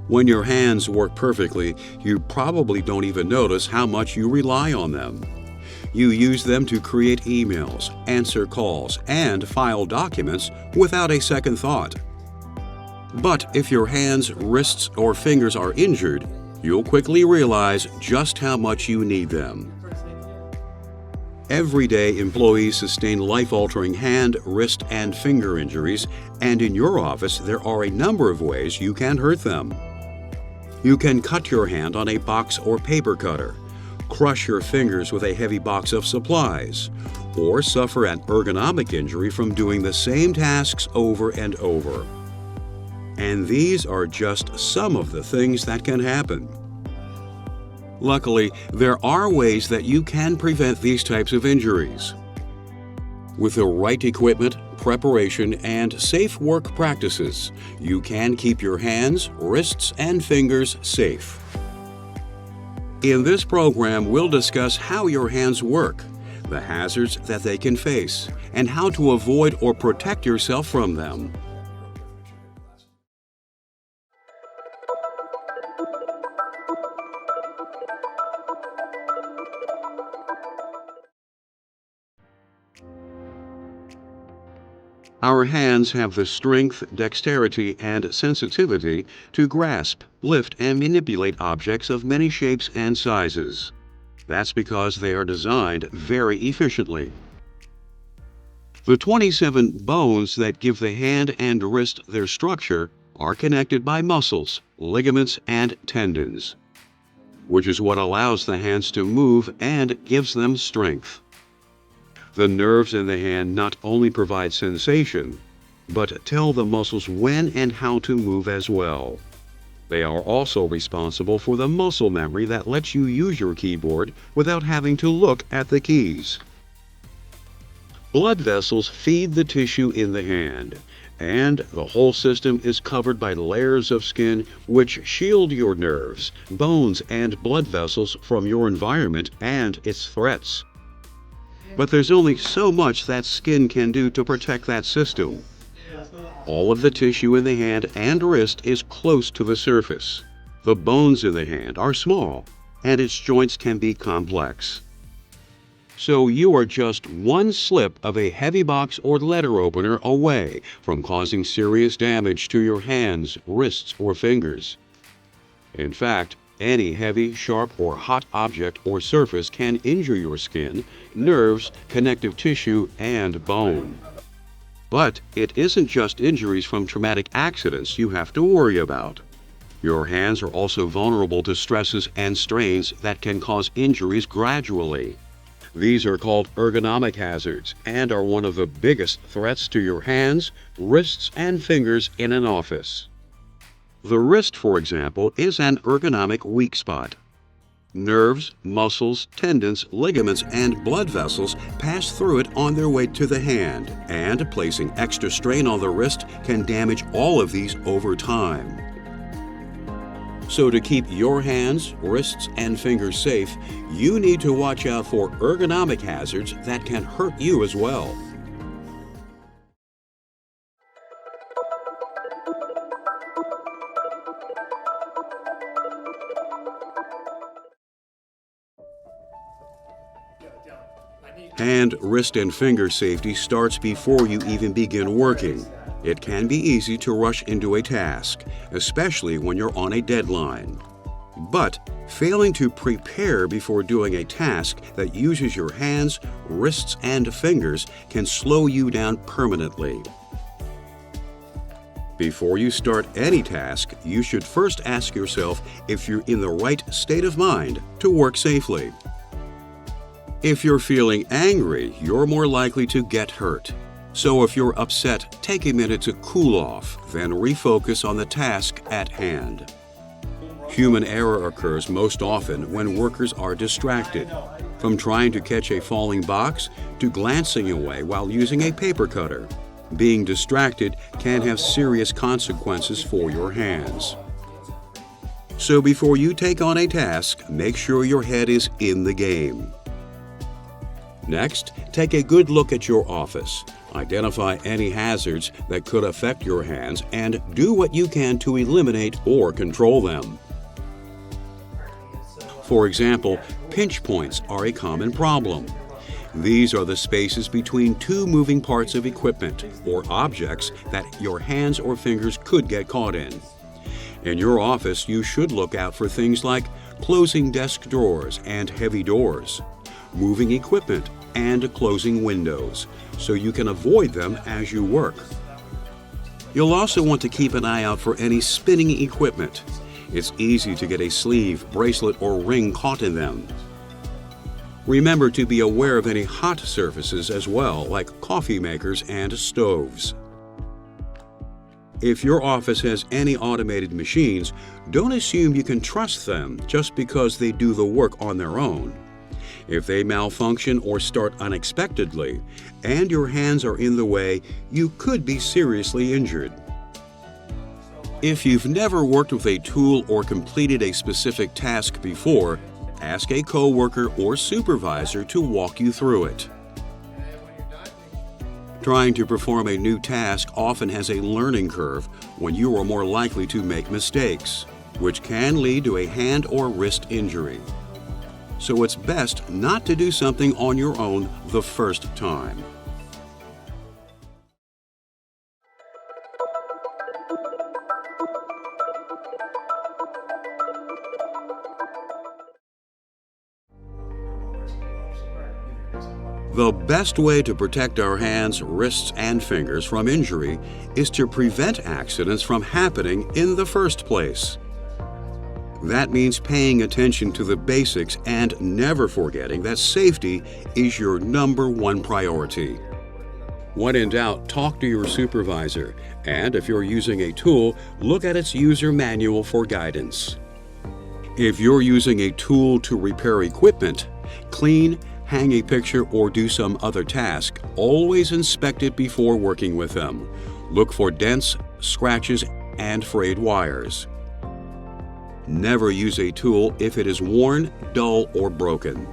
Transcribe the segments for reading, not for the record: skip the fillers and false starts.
When your hands work perfectly, you probably don't even notice how much you rely on them. You use them to create emails, answer calls, and file documents without a second thought. But if your hands, wrists, or fingers are injured, you'll quickly realize just how much you need them. Every day, employees sustain life-altering hand, wrist, and finger injuries, and in your office, there are a number of ways you can hurt them. You can cut your hand on a box or paper cutter, crush your fingers with a heavy box of supplies, or suffer an ergonomic injury from doing the same tasks over and over. And these are just some of the things that can happen. Luckily, there are ways that you can prevent these types of injuries. With the right equipment, preparation, and safe work practices, you can keep your hands, wrists, and fingers safe. In this program, we'll discuss how your hands work, the hazards that they can face, and how to avoid or protect yourself from them. Our hands have the strength, dexterity, and sensitivity to grasp, lift, and manipulate objects of many shapes and sizes. That's because they are designed very efficiently. The 27 bones that give the hand and wrist their structure are connected by muscles, ligaments, and tendons, which is what allows the hands to move and gives them strength. The nerves in the hand not only provide sensation, but tell the muscles when and how to move as well. They are also responsible for the muscle memory that lets you use your keyboard without having to look at the keys. Blood vessels feed the tissue in the hand, and the whole system is covered by layers of skin which shield your nerves, bones, and blood vessels from your environment and its threats. But there's only so much that skin can do to protect that system. All of the tissue in the hand and wrist is close to the surface. The bones in the hand are small, and its joints can be complex. So you are just one slip of a heavy box or letter opener away from causing serious damage to your hands, wrists, or fingers. In fact, any heavy, sharp, or hot object or surface can injure your skin, nerves, connective tissue, and bone. But it isn't just injuries from traumatic accidents you have to worry about. Your hands are also vulnerable to stresses and strains that can cause injuries gradually. These are called ergonomic hazards and are one of the biggest threats to your hands, wrists, and fingers in an office. The wrist, for example, is an ergonomic weak spot. Nerves, muscles, tendons, ligaments, and blood vessels pass through it on their way to the hand, and placing extra strain on the wrist can damage all of these over time. So to keep your hands, wrists, and fingers safe, you need to watch out for ergonomic hazards that can hurt you as well. Hand, wrist, and finger safety starts before you even begin working. It can be easy to rush into a task, especially when you're on a deadline. But failing to prepare before doing a task that uses your hands, wrists, and fingers can slow you down permanently. Before you start any task, you should first ask yourself if you're in the right state of mind to work safely. If you're feeling angry, you're more likely to get hurt. So if you're upset, take a minute to cool off, then refocus on the task at hand. Human error occurs most often when workers are distracted, from trying to catch a falling box to glancing away while using a paper cutter. Being distracted can have serious consequences for your hands. So before you take on a task, make sure your head is in the game. Next, take a good look at your office. Identify any hazards that could affect your hands and do what you can to eliminate or control them. For example, pinch points are a common problem. These are the spaces between two moving parts of equipment or objects that your hands or fingers could get caught in. In your office, you should look out for things like closing desk drawers and heavy doors, moving equipment, and closing windows, so you can avoid them as you work. You'll also want to keep an eye out for any spinning equipment. It's easy to get a sleeve, bracelet, or ring caught in them. Remember to be aware of any hot surfaces as well, like coffee makers and stoves. If your office has any automated machines, don't assume you can trust them just because they do the work on their own. If they malfunction or start unexpectedly, and your hands are in the way, you could be seriously injured. If you've never worked with a tool or completed a specific task before, ask a coworker or supervisor to walk you through it. Trying to perform a new task often has a learning curve when you are more likely to make mistakes, which can lead to a hand or wrist injury. So it's best not to do something on your own the first time. The best way to protect our hands, wrists, and fingers from injury is to prevent accidents from happening in the first place. That means paying attention to the basics and never forgetting that safety is your #1 priority. When in doubt, talk to your supervisor, and if you're using a tool, look at its user manual for guidance. If you're using a tool to repair equipment, clean, hang a picture, or do some other task, always inspect it before working with them. Look for dents, scratches, and frayed wires. Never use a tool if it is worn, dull, or broken.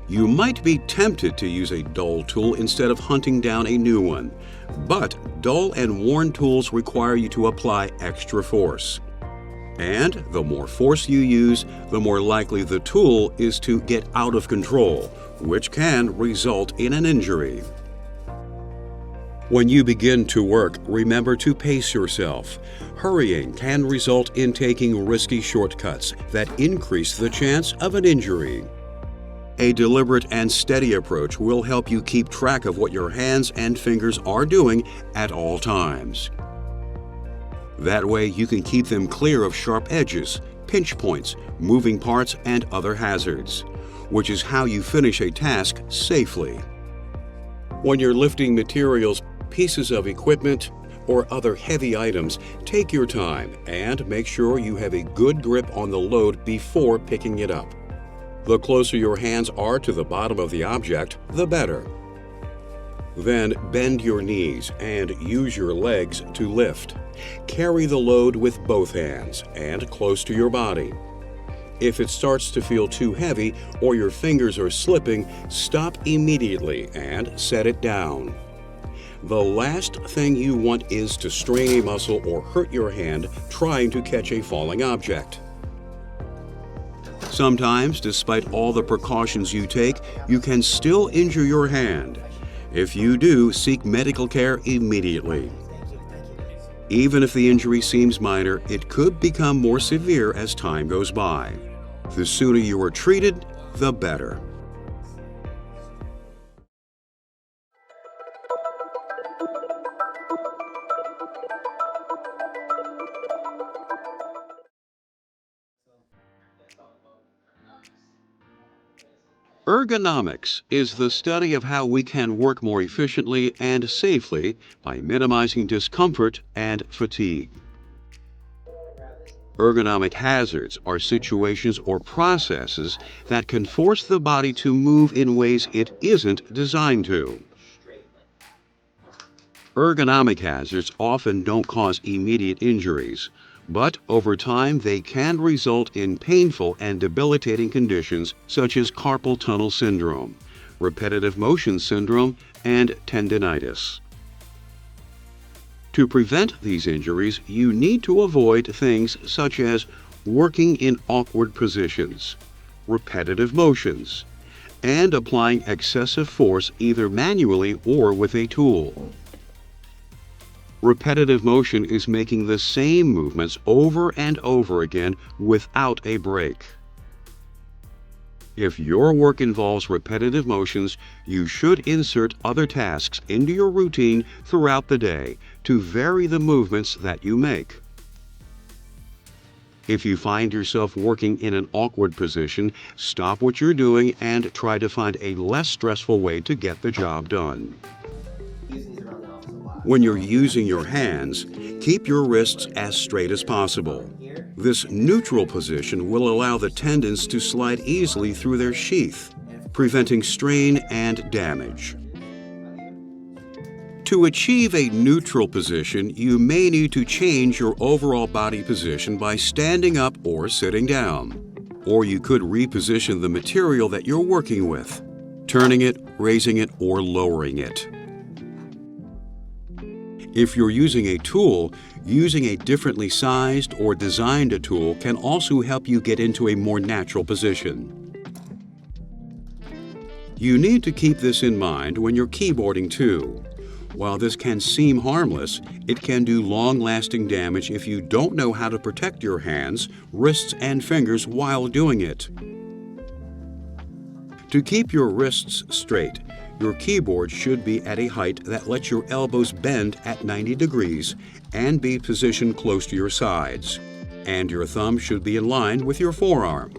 You might be tempted to use a dull tool instead of hunting down a new one, but dull and worn tools require you to apply extra force. And the more force you use, the more likely the tool is to get out of control, which can result in an injury. When you begin to work, remember to pace yourself. Hurrying can result in taking risky shortcuts that increase the chance of an injury. A deliberate and steady approach will help you keep track of what your hands and fingers are doing at all times. That way you can keep them clear of sharp edges, pinch points, moving parts, and other hazards, which is how you finish a task safely. When you're lifting materials, pieces of equipment, or other heavy items, take your time and make sure you have a good grip on the load before picking it up. The closer your hands are to the bottom of the object, the better. Then bend your knees and use your legs to lift. Carry the load with both hands and close to your body. If it starts to feel too heavy or your fingers are slipping, stop immediately and set it down. The last thing you want is to strain a muscle or hurt your hand trying to catch a falling object. Sometimes, despite all the precautions you take, you can still injure your hand. If you do, seek medical care immediately. Even if the injury seems minor, it could become more severe as time goes by. The sooner you are treated, the better. Ergonomics is the study of how we can work more efficiently and safely by minimizing discomfort and fatigue. Ergonomic hazards are situations or processes that can force the body to move in ways it isn't designed to. Ergonomic hazards often don't cause immediate injuries, but over time they can result in painful and debilitating conditions such as carpal tunnel syndrome, repetitive motion syndrome, and tendinitis. To prevent these injuries, you need to avoid things such as working in awkward positions, repetitive motions, and applying excessive force either manually or with a tool. Repetitive motion is making the same movements over and over again without a break. If your work involves repetitive motions, you should insert other tasks into your routine throughout the day to vary the movements that you make. If you find yourself working in an awkward position, stop what you're doing and try to find a less stressful way to get the job done. When you're using your hands, keep your wrists as straight as possible. This neutral position will allow the tendons to slide easily through their sheath, preventing strain and damage. To achieve a neutral position, you may need to change your overall body position by standing up or sitting down. Or you could reposition the material that you're working with, turning it, raising it, or lowering it. If you're using a tool, using a differently sized or designed tool can also help you get into a more natural position. You need to keep this in mind when you're keyboarding too. While this can seem harmless, it can do long-lasting damage if you don't know how to protect your hands, wrists, and fingers while doing it. To keep your wrists straight, your keyboard should be at a height that lets your elbows bend at 90 degrees and be positioned close to your sides, and your thumb should be in line with your forearm.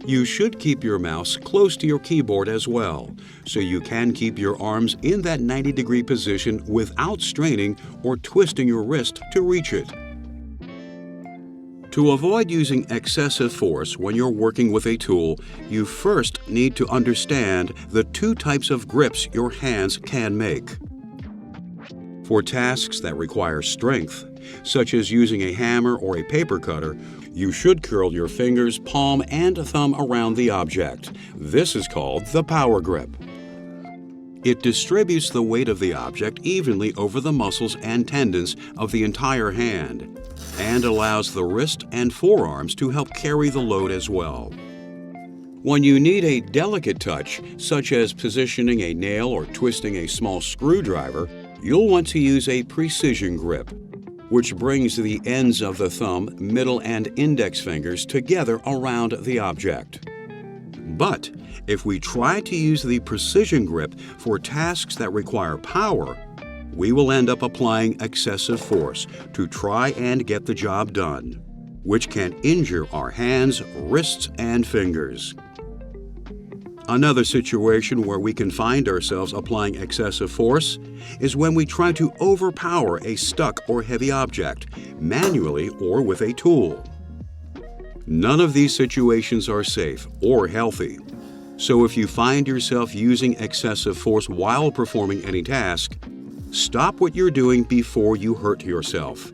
You should keep your mouse close to your keyboard as well, so you can keep your arms in that 90-degree position without straining or twisting your wrist to reach it. To avoid using excessive force when you're working with a tool, you first need to understand the two types of grips your hands can make. For tasks that require strength, such as using a hammer or a paper cutter, you should curl your fingers, palm, and thumb around the object. This is called the power grip. It distributes the weight of the object evenly over the muscles and tendons of the entire hand and allows the wrist and forearms to help carry the load as well. When you need a delicate touch, such as positioning a nail or twisting a small screwdriver, you'll want to use a precision grip, which brings the ends of the thumb, middle, and index fingers together around the object. But if we try to use the precision grip for tasks that require power, we will end up applying excessive force to try and get the job done, which can injure our hands, wrists, and fingers. Another situation where we can find ourselves applying excessive force is when we try to overpower a stuck or heavy object, manually or with a tool. None of these situations are safe or healthy. So if you find yourself using excessive force while performing any task, stop what you're doing before you hurt yourself,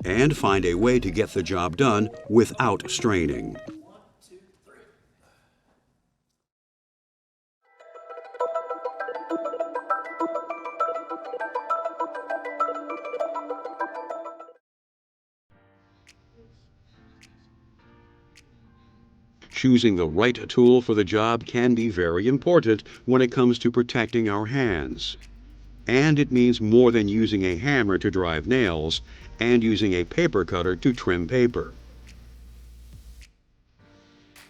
and find a way to get the job done without straining. Choosing the right tool for the job can be very important when it comes to protecting our hands. And it means more than using a hammer to drive nails and using a paper cutter to trim paper.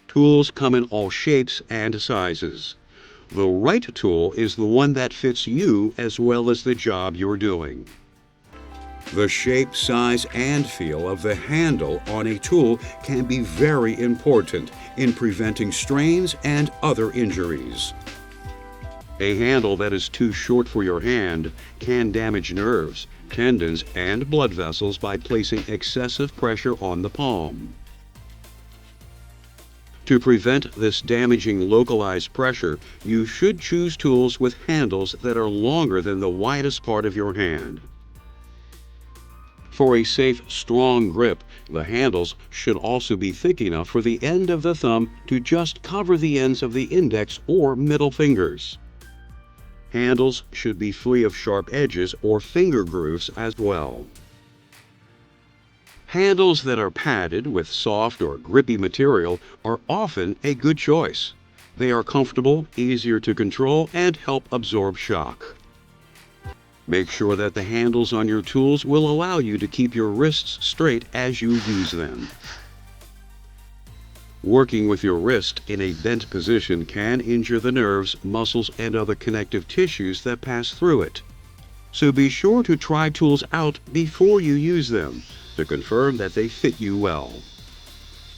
Tools come in all shapes and sizes. The right tool is the one that fits you as well as the job you're doing. The shape, size, and feel of the handle on a tool can be very important in preventing strains and other injuries. A handle that is too short for your hand can damage nerves, tendons, and blood vessels by placing excessive pressure on the palm. To prevent this damaging localized pressure, you should choose tools with handles that are longer than the widest part of your hand. For a safe, strong grip, the handles should also be thick enough for the end of the thumb to just cover the ends of the index or middle fingers. Handles should be free of sharp edges or finger grooves as well. Handles that are padded with soft or grippy material are often a good choice. They are comfortable, easier to control, and help absorb shock. Make sure that the handles on your tools will allow you to keep your wrists straight as you use them. Working with your wrist in a bent position can injure the nerves, muscles, and other connective tissues that pass through it. So be sure to try tools out before you use them to confirm that they fit you well.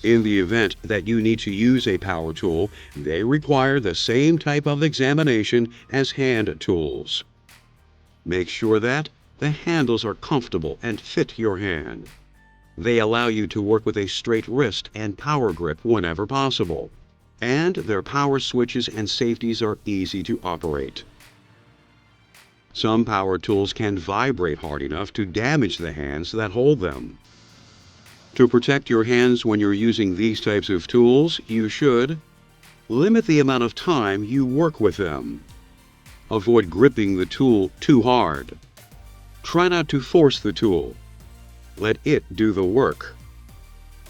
In the event that you need to use a power tool, they require the same type of examination as hand tools. Make sure that the handles are comfortable and fit your hand. They allow you to work with a straight wrist and power grip whenever possible, and their power switches and safeties are easy to operate. Some power tools can vibrate hard enough to damage the hands that hold them. To protect your hands when you're using these types of tools, you should limit the amount of time you work with them. Avoid gripping the tool too hard. Try not to force the tool. Let it do the work.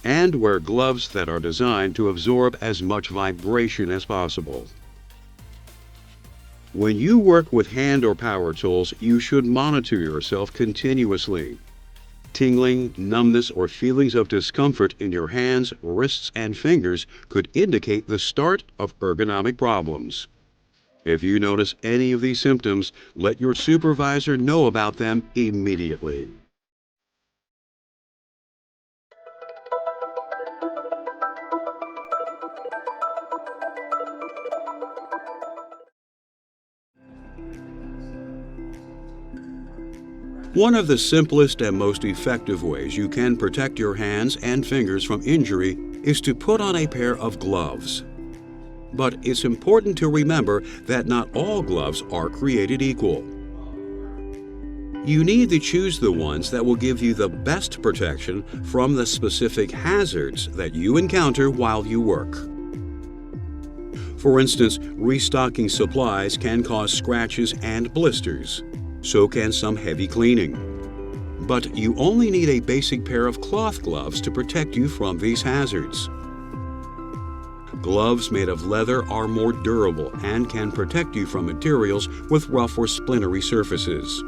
And wear gloves that are designed to absorb as much vibration as possible. When you work with hand or power tools, you should monitor yourself continuously. Tingling, numbness, or feelings of discomfort in your hands, wrists, and fingers could indicate the start of ergonomic problems. If you notice any of these symptoms, let your supervisor know about them immediately. One of the simplest and most effective ways you can protect your hands and fingers from injury is to put on a pair of gloves. But it's important to remember that not all gloves are created equal. You need to choose the ones that will give you the best protection from the specific hazards that you encounter while you work. For instance, restocking supplies can cause scratches and blisters. So can some heavy cleaning. But you only need a basic pair of cloth gloves to protect you from these hazards. Gloves made of leather are more durable and can protect you from materials with rough or splintery surfaces.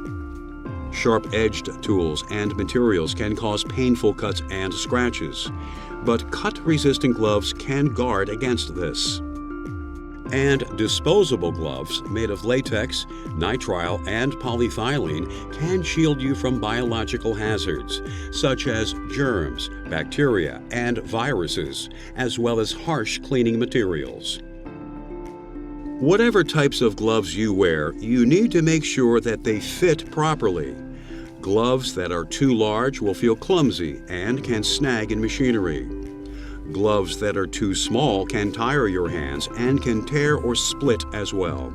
Sharp-edged tools and materials can cause painful cuts and scratches, but cut-resistant gloves can guard against this. And disposable gloves made of latex, nitrile, and polyethylene can shield you from biological hazards, such as germs, bacteria, and viruses, as well as harsh cleaning materials. Whatever types of gloves you wear, you need to make sure that they fit properly. Gloves that are too large will feel clumsy and can snag in machinery. Gloves that are too small can tire your hands and can tear or split as well.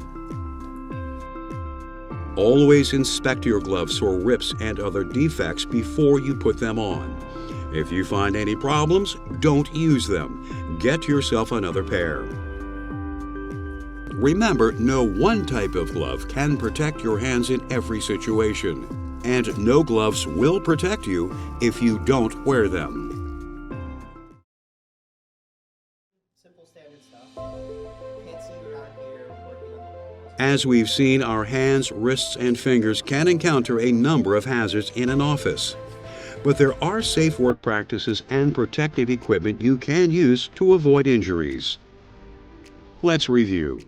Always inspect your gloves for rips and other defects before you put them on. If you find any problems, don't use them. Get yourself another pair. Remember, no one type of glove can protect your hands in every situation, and no gloves will protect you if you don't wear them. As we've seen, our hands, wrists, and fingers can encounter a number of hazards in an office. But there are safe work practices and protective equipment you can use to avoid injuries. Let's review.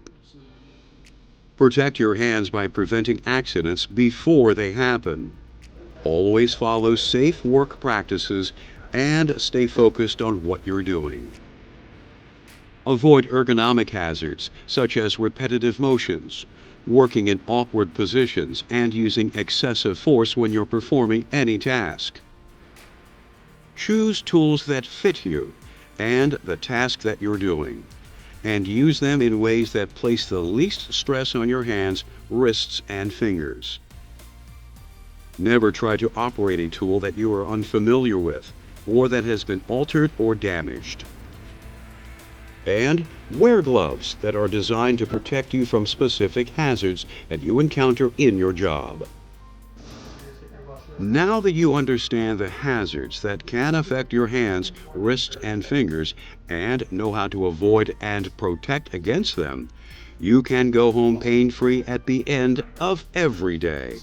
Protect your hands by preventing accidents before they happen. Always follow safe work practices and stay focused on what you're doing. Avoid ergonomic hazards, such as repetitive motions, working in awkward positions, and using excessive force when you're performing any task. Choose tools that fit you and the task that you're doing, and use them in ways that place the least stress on your hands, wrists, and fingers. Never try to operate a tool that you are unfamiliar with or that has been altered or damaged. And wear gloves that are designed to protect you from specific hazards that you encounter in your job. Now that you understand the hazards that can affect your hands, wrists, and fingers, and know how to avoid and protect against them, you can go home pain-free at the end of every day.